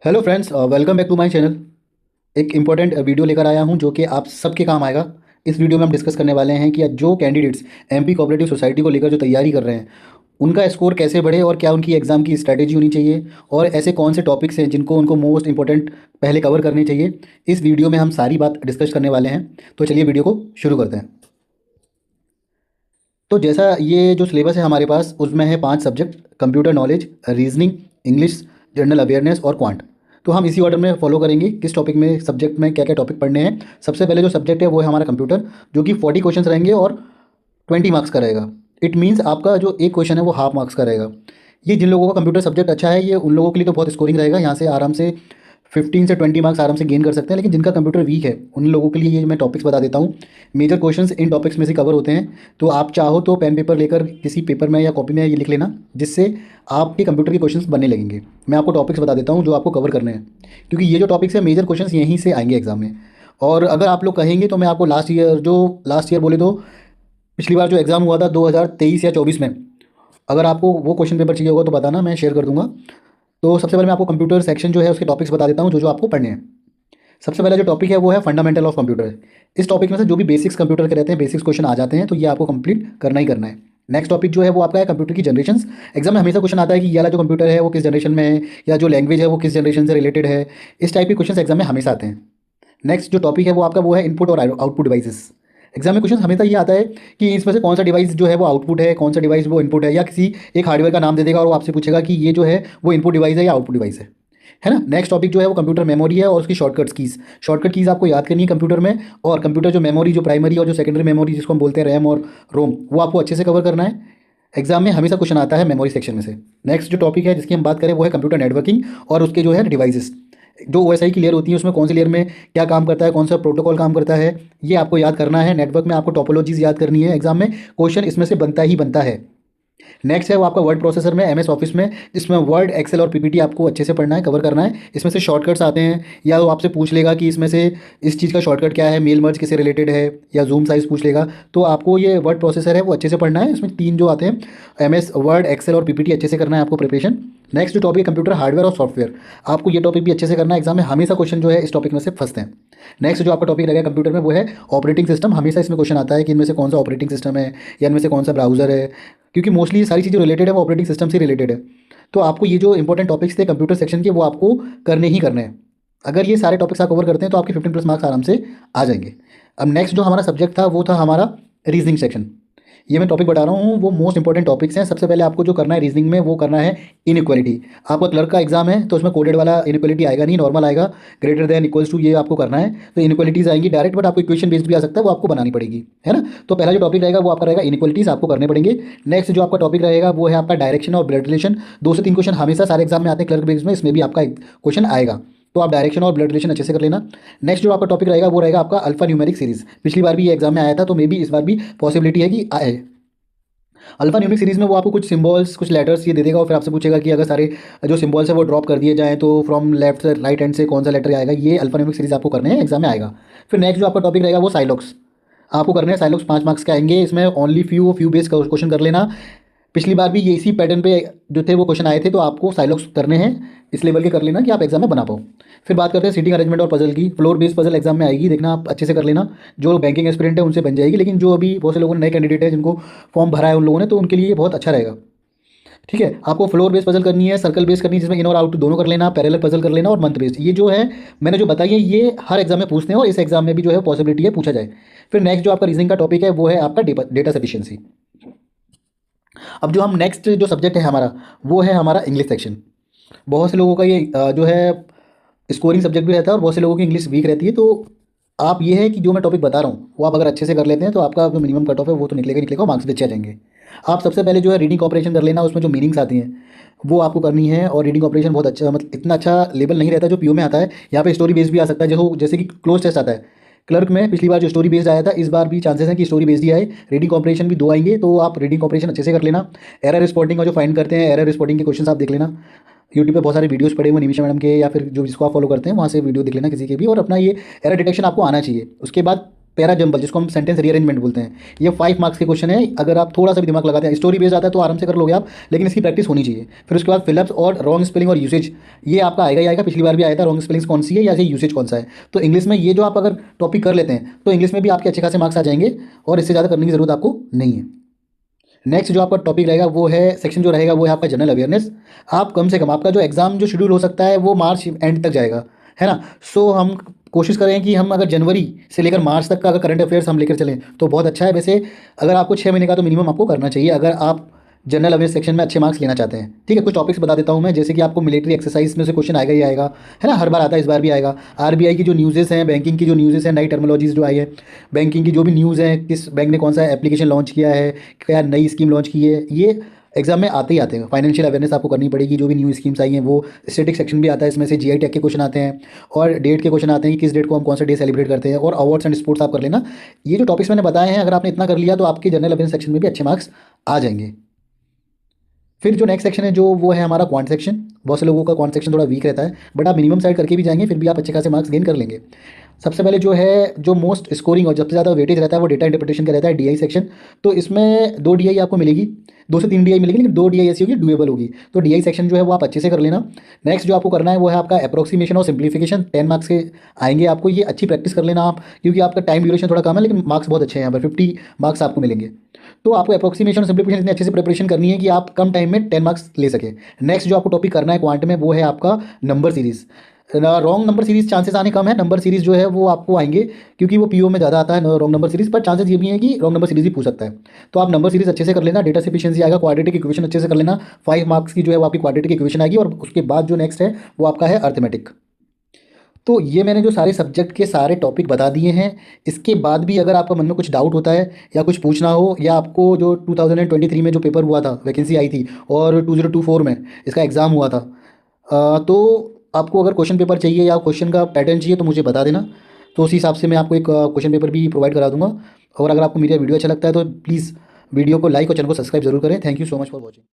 Hello friends, welcome back to my channel. एक important video लेकर आया हूं जो कि आप सबके काम आएगा। इस वीडियो में हम डिस्कस करने वाले हैं कि जो कैंडिडेट्स एमपी कोऑपरेटिव सोसाइटी को लेकर जो तैयारी कर रहे हैं उनका स्कोर कैसे बढ़े और क्या उनकी एग्ज़ाम की स्ट्रैटेजी होनी चाहिए और ऐसे कौन से टॉपिक्स हैं जिनको उनको मोस्ट इंपॉर्टेंट पहले कवर करने चाहिए। इस वीडियो में हम सारी बात डिस्कस करने वाले हैं। तो चलिए वीडियो को शुरू करते हैं। तो जैसा ये जो सिलेबस है हमारे पास उसमें है 5 subject: computer knowledge, reasoning, English, general awareness और क्वांट। तो हम इसी ऑर्डर में फॉलो करेंगे किस टॉपिक में, सब्जेक्ट में क्या क्या टॉपिक पढ़ने हैं। सबसे पहले जो सब्जेक्ट है वो है हमारा कंप्यूटर, जो कि 40 क्वेश्चन रहेंगे और 20 मार्क्स का रहेगा। इट मीन्स आपका जो एक क्वेश्चन है वो हाफ मार्क्स का रहेगा। ये जिन लोगों का कंप्यूटर सब्जेक्ट अच्छा है ये उन लोगों के लिए तो बहुत स्कोरिंग रहेगा, यहाँ से आराम से 15 से 20 मार्क्स आराम से गेन कर सकते हैं। लेकिन जिनका कंप्यूटर वीक है उन लोगों के लिए ये मैं टॉपिक्स बता देता हूँ। मेजर क्वेश्चंस इन टॉपिक्स में से कवर होते हैं। तो आप चाहो तो पेन पेपर लेकर किसी पेपर में या कॉपी में ये लिख लेना, जिससे आपके कंप्यूटर के क्वेश्चंस बनने लगेंगे। मैं आपको टॉपिक्स बता देता हूँ जो आपको कवर करने हैं, क्योंकि ये जो टॉपिक्स है मेजर क्वेश्चंस यहीं से आएंगे एग्जाम में। और अगर आप लोग कहेंगे तो मैं आपको लास्ट ईयर बोले तो पिछली बार जो एग्ज़ाम हुआ था 2023 या 24 में, अगर आपको वो क्वेश्चन पेपर चाहिए होगा तो बताना, मैं शेयर कर दूंगा। तो सबसे पहले मैं आपको कंप्यूटर सेक्शन जो है उसके टॉपिक्स बता देता हूँ जो जो आपको पढ़ने हैं। सबसे पहला जो टॉपिक है वो है फंडामेंटल ऑफ कंप्यूटर। इस टॉपिक में से जो भी बेसिक्स कंप्यूटर के रहते हैं, बेसिक्स क्वेश्चन आ जाते हैं, तो ये आपको कंप्लीट करना ही करना है। नेक्स्ट टॉपिक जो है वो आपका है कंप्यूटर की जनरेशंस। एग्जाम में हमेशा क्वेश्चन आता है कि ये वाला जो कंप्यूटर है वो किस जनरेशन में है, या जो लैंग्वेज है वो किस जनरेशन से रिलेटेड है। इस टाइप के क्वेश्चन एग्जाम में हमेशा आते हैं। नेक्स्ट जो टॉपिक है वो आपका वो है इनपुट और आउटपुट डिवाइसेस। एग्जाम में क्वेश्चन हमेशा ये आता है कि इसमें से कौन सा डिवाइस जो है वो आउटपुट है, कौन सा डिवाइस वो इनपुट है, या किसी एक हार्डवेयर का नाम दे देगा और वो आपसे पूछेगा कि ये जो है वो इनपुट डिवाइस है या आउटपुट डिवाइस है ना। नेक्स्ट टॉपिक जो है वो कंप्यूटर मेमोरी है और उसकी शॉर्टकट कीज़ आपको याद करनी है कंप्यूटर में। और कंप्यूटर जो मेमोरी, जो प्राइमरी और जो सेकेंडरी मेमोरी जिसको हम बोलते हैं रैम और रोम, वो आपको अच्छे से कवर करना है। एग्जाम में हमेशा क्वेश्चन आता है मेमोरी सेक्शन में से। नेक्स्ट जो टॉपिक है जिसकी हम बात करें वो है कंप्यूटर नेटवर्किंग और उसके जो है डिवाइसेस। जो ओएसआई की लेयर होती है उसमें कौन सी लेयर में क्या काम करता है, कौन सा प्रोटोकॉल काम करता है, ये आपको याद करना है। नेटवर्क में आपको टोपोलॉजीज याद करनी है। एग्जाम में क्वेश्चन इसमें से बनता ही बनता है। नेक्स्ट है वो आपका वर्ड प्रोसेसर में, एमएस ऑफिस में, जिसमें वर्ड, एक्सेल और पीपीटी आपको अच्छे से पढ़ना है, कवर करना है। इसमें से शॉर्टकट्स आते हैं, या वो आपसे पूछ लेगा कि इसमें से इस चीज़ का शॉर्टकट क्या है, मेल मर्ज किससे रिलेटेड है, या जूम साइज पूछ लेगा। तो आपको ये वर्ड प्रोसेसर है वो अच्छे से पढ़ना है। इसमें 3 जो आते हैं, एमएस वर्ड, एक्सेल और पीपीटी, अच्छे से करना है आपको प्रिपरेशन। नेक्स्ट जो टॉपिक है कंप्यूटर हार्डवेयर और सॉफ्टवेयर, आपको ये टॉपिक भी अच्छे से करना है। एग्जाम में हमेशा क्वेश्चन जो है इस टॉपिक में से फंसते हैं। नेक्स्ट जो आपका टॉपिक रहेगा कंप्यूटर में वो है ऑपरेटिंग सिस्टम। हमेशा इसमें क्वेश्चन आता है कि इनमें से कौन सा ऑपरेटिंग सिस्टम है या इनमें से कौन सा ब्राउज़र है, क्योंकि मोस्टली ये सारी चीज़ें रिलेटेड है वो ऑपरेटिंग सिस्टम से रिलेटेड है। तो आपको ये जो इंपॉर्टेंट टॉपिक्स थे कंप्यूटर सेक्शन के वो आपको करने ही करने हैं। अगर ये सारे टॉपिक्स आप कवर करते हैं तो आपके 15+ मार्क्स आराम से आ जाएंगे। अब नेक्स्ट जो हमारा सब्जेक्ट था वो था हमारा रीजनिंग सेक्शन। ये मैं टॉपिक बता रहा हूँ वो मोस्ट इंपॉर्टेंट टॉपिक्स हैं। सबसे पहले आपको जो करना है रीजनिंग में वो करना है इनइक्वालिटी। आपका क्लर्क का एग्जाम है तो उसमें कोडेड वाला इनइक्वालिटी आएगा नहीं, नॉर्मल आएगा, ग्रेटर देन, इक्वल्स टू, ये आपको करना है। तो इनइक्वालिटीज आएंगी डायरेक्ट, बट आपको इक्वेशन बेस्ड भी आ सकता है, वो आपको बनानी पड़ेगी, है ना। तो पहला जो टॉपिक रहेगा वो आपका रहेगा इनइक्वालिटीज, आपको करने पड़ेंगे। नेक्स्ट जो आपका टॉपिक रहेगा वो है आपका डायरेक्शन और ब्लड रिलेशन। 2 से 3 क्वेश्चन हमेशा सारे एग्जाम में आते हैं क्लर्क बेस्ड में, इसमें भी आपका क्वेश्चन आएगा। तो आप डायरेक्शन और ब्लड रिलेशन अच्छे से कर लेना। नेक्स्ट जो आपका टॉपिक रहेगा वो रहेगा आपका अल्फा न्यूमेरिक सीरीज। पिछली बार भी ये एग्जाम में आया था तो मे बी इस बार भी पॉसिबिलिटी है कि आए। अल्फा न्यूमेरिक सीरीज में वो आपको कुछ सिंबल्स, कुछ लेटर्स ये दे देगा और फिर आपसे पूछेगा कि अगर सारे जो सिंबल्स है वो ड्रॉप कर दिए जाएँ तो फ्रॉम लेफ्ट से राइट हैंड से कौन सा लेटर आएगा। ये अल्फा न्यूमेरिक सीरीज आपको करने हैं, एग्जाम में आएगा। फिर नेक्स्ट जो आपका टॉपिक रहेगा वो साइलॉक्स। आपको करने हैं साइलॉक्स, 5 मार्क्स के आएंगे। इसमें ओनली फ्यू बेस्ड क्वेश्चन कर लेना। पिछली बार भी ये इसी पैटर्न पे जो थे वो क्वेश्चन आए थे, तो आपको साइलॉक्स करने हैं इस लेवल के कर लेना कि आप एग्जाम में बना पाओ। फिर बात करते हैं सीटिंग अरेंजमेंट और पजल की। फ्लोर बेस्ड पजल एग्जाम में आएगी, देखना आप अच्छे से कर लेना। जो बैंकिंग एस्पिरेंट है उनसे बन जाएगी, लेकिन जो अभी बहुत से लोगों ने नए कैंडिडेट है जिनको फॉर्म भरा है उन लोगों ने, तो उनके लिए ये बहुत अच्छा रहेगा। ठीक है, आपको फ्लोर बेस्ड पजल करनी है, सर्कल बेस्ड करनी है जिसमें इन और आउट दोनों कर लेना, पैरेलल पजल कर लेना, और मंथ बेस्ड। ये जो है मैंने जो बताई है ये हर एग्जाम में पूछते हैं और इस एग्जाम में भी जो है पॉसिबिलिटी है पूछा जाए। फिर नेक्स्ट जो आपका रीजनिंग का टॉपिक है वो है आपका डेटा सफिशिएंसी। अब जो हम नेक्स्ट जो सब्जेक्ट है हमारा वो है हमारा इंग्लिश सेक्शन। बहुत से लोगों का ये जो है स्कोरिंग सब्जेक्ट भी रहता है और बहुत से लोगों की इंग्लिश वीक रहती है। तो आप ये है कि जो मैं टॉपिक बता रहा हूँ वो आप अगर अच्छे से कर लेते हैं तो आपका जो मिनिमम कट ऑफ है वो तो निकलेगा निकलेगा, मार्क्स भी अच्छे आ जाएंगे। आप सबसे पहले जो है रीडिंग कॉपरेशन कर लेना, उसमें जो मीनिंग्स आती हैं वो आपको करनी है। और रीडिंग कॉपरेशन बहुत अच्छा, मतलब इतना अच्छा लेवल नहीं रहता जो पीओ में आता है। यहाँ पे स्टोरी बेस्ड भी आ सकता है, जैसे कि क्लोज टेस्ट आता है क्लर्क में। पिछली बार जो स्टोरी बेस्ड आया था, इस बार भी चांसेस हैं कि स्टोरी बेस्ड ही आए। रीडिंग कॉपरेशन भी 2 आएंगे, तो आप रीडिंग कॉपरेशन अच्छे से कर लेना। एरर स्पॉटिंग का जो फाइंड करते हैं, एरर स्पॉटिंग के क्वेश्चन आप देख लेना। यूट्यूब पे बहुत सारे वीडियोस पड़े हुए निमिषा मैडम के, या फिर जो जिसको आप फॉलो करते हैं वहाँ से वीडियो देख लेना किसी के भी, और अपना ये एरर डिटेक्शन आपको आना चाहिए। उसके बाद पैरा जंबल, जिसको हम सेंटेंस रीअरेंजमेंट बोलते हैं, ये 5 मार्क्स के क्वेश्चन है। अगर आप थोड़ा सा भी दिमाग लगाते हैं, स्टोरी बेस्ड आता है तो आराम से कर लोगे आप, लेकिन इसकी प्रैक्टिस होनी चाहिए। फिर उसके बाद फिलअप्स और रॉन्ग स्पेलिंग और यूसेज, ये आपका आएगा ही आएगा। पिछली बार भी आया था, रॉन्ग स्पेलिंग्स कौन सी है या यूसेज कौन सा है। तो इंग्लिश में ये जो आप अगर टॉपिक कर लेते हैं तो इंग्लिश में भी आपके अच्छे खासे मार्क्स आ जाएंगे और इससे ज़्यादा करने की जरूरत आपको नहीं है। नेक्स्ट जो आपका टॉपिक रहेगा वो है, सेक्शन जो रहेगा वो है आपका जनरल अवेयरनेस। आप कम से कम, आपका जो एग्ज़ाम जो शेड्यूल हो सकता है वो मार्च एंड तक जाएगा, है ना। सो हम कोशिश करें कि हम अगर जनवरी से लेकर मार्च तक का अगर करंट अफेयर्स हम लेकर चलें तो बहुत अच्छा है। वैसे अगर आपको 6 महीने का तो मिनिमम आपको करना चाहिए अगर आप जनरल अवेयर्स सेक्शन में अच्छे मार्क्स लेना चाहते हैं। ठीक है, कुछ टॉपिक्स बता देता हूँ मैं, जैसे कि आपको मिलिट्री एक्सरसाइज में से क्वेश्चन आएगा ही आएगा, है ना, हर बार आता है, इस बार भी आएगा। आरबीआई की जो न्यूज़ेस हैं, बैंकिंग की जो न्यूज़ेस हैं, नई टर्मिनोलॉजीज जो आई है, बैंकिंग की जो भी न्यूज़ है, किस बैंक ने कौन सा एप्लीकेशन लॉन्च किया है, क्या नई स्कीम लॉन्च की है, ये एग्जाम में आते ही आते हैं। फाइनेंशियल अवेयरनेस आपको करनी पड़ेगी, जो भी न्यू स्कीम्स आई हैं वो। स्टैटिक सेक्शन भी आता है इसमें से, जीआई टैग के क्वेश्चन आते हैं और डेट के क्वेश्चन आते हैं कि किस डेट को हम कौन सा डे सेलिब्रेट करते हैं, और अवार्ड्स एंड स्पोर्ट्स आप कर लेना। ये जो टॉपिक्स मैंने बताए हैं, अगर आपने इतना कर लिया तो आपके जनरल अवेयरनेस सेक्शन में भी अच्छे मार्क्स आ जाएंगे। फिर जो नेक्स्ट सेक्शन है जो वो है हमारा क्वांट सेक्शन। बहुत से लोगों का क्वांट सेक्शन थोड़ा वीक रहता है, बट आप मिनिमम साइड करके भी जाएंगे फिर भी आप अच्छे खासे मार्क्स गेन कर लेंगे। सबसे पहले जो है, जो मोस्ट स्कोरिंग और सबसे ज़्यादा वेटेज रहता है वो डेटा इंटरप्रिटेशन का रहता है, डीआई सेक्शन। तो इसमें 2 डीआई आपको मिलेगी, 2 से 3 डीआई मिलेगी, लेकिन 2 डीआई ऐसी होगी डुएबल होगी। तो डीआई सेक्शन जो है वो आप अच्छे से कर लेना। नेक्स्ट जो आपको करना है वो है आपका अप्रोक्सीमेशन और सिंप्लीफिकेशन, 10 मार्क्स के आएंगे आपको। ये अच्छी प्रैक्टिस कर लेना आप, क्योंकि आपका टाइम ड्यूरेशन थोड़ा कम है लेकिन मार्क्स बहुत अच्छे हैं, यहाँ पर 50 मार्क्स आपको मिलेंगे। तो आपको अप्रोक्सीमेशन और सिंप्लीफिकेशन इतने अच्छे से प्रिपरेशन करनी है कि आप कम टाइम में 10 मार्क्स ले सके। नेक्स्ट जो आपको टॉपिक करना है क्वांट में वो है आपका number series. Wrong number series chances आने कम है, नंबर सीरीज़ जो है वो आपको आएंगे क्योंकि वो पीओ में ज़्यादा आता है रॉन्ग नंबर सीरीज़, पर चांसेस ये भी हैं कि रॉन्ग नंबर सीरीज़ भी पूछ सकता है। तो आप नंबर सीरीज़ अच्छे से कर लेना, डेटा सफिशिएंसी आएगा, क्वाड्रेटिक इक्वेशन अच्छे से कर लेना। 5 मार्क्स की जो है वो आपकी क्वाड्रेटिक इक्वेशन आएगी, और उसके बाद जो नेक्स्ट है वो आपका है अर्थमेटिक। तो ये मैंने जो सारे सब्जेक्ट के सारे टॉपिक बता दिए हैं। इसके बाद भी अगर आपका मन में कुछ डाउट होता है या कुछ पूछना हो, या आपको जो 2023 में जो पेपर हुआ था, वैकेंसी आई थी, और 2024 में इसका एग्ज़ाम हुआ था, तो आपको अगर क्वेश्चन पेपर चाहिए या क्वेश्चन का पैटर्न चाहिए तो मुझे बता देना। तो उसी हिसाब से मैं आपको एक क्वेश्चन पेपर भी प्रोवाइड करा दूंगा। और अगर आपको मेरा वीडियो अच्छा लगता है तो प्लीज़ वीडियो को लाइक और चैनल को सब्सक्राइब जरूर करें। Thank you so much for watching.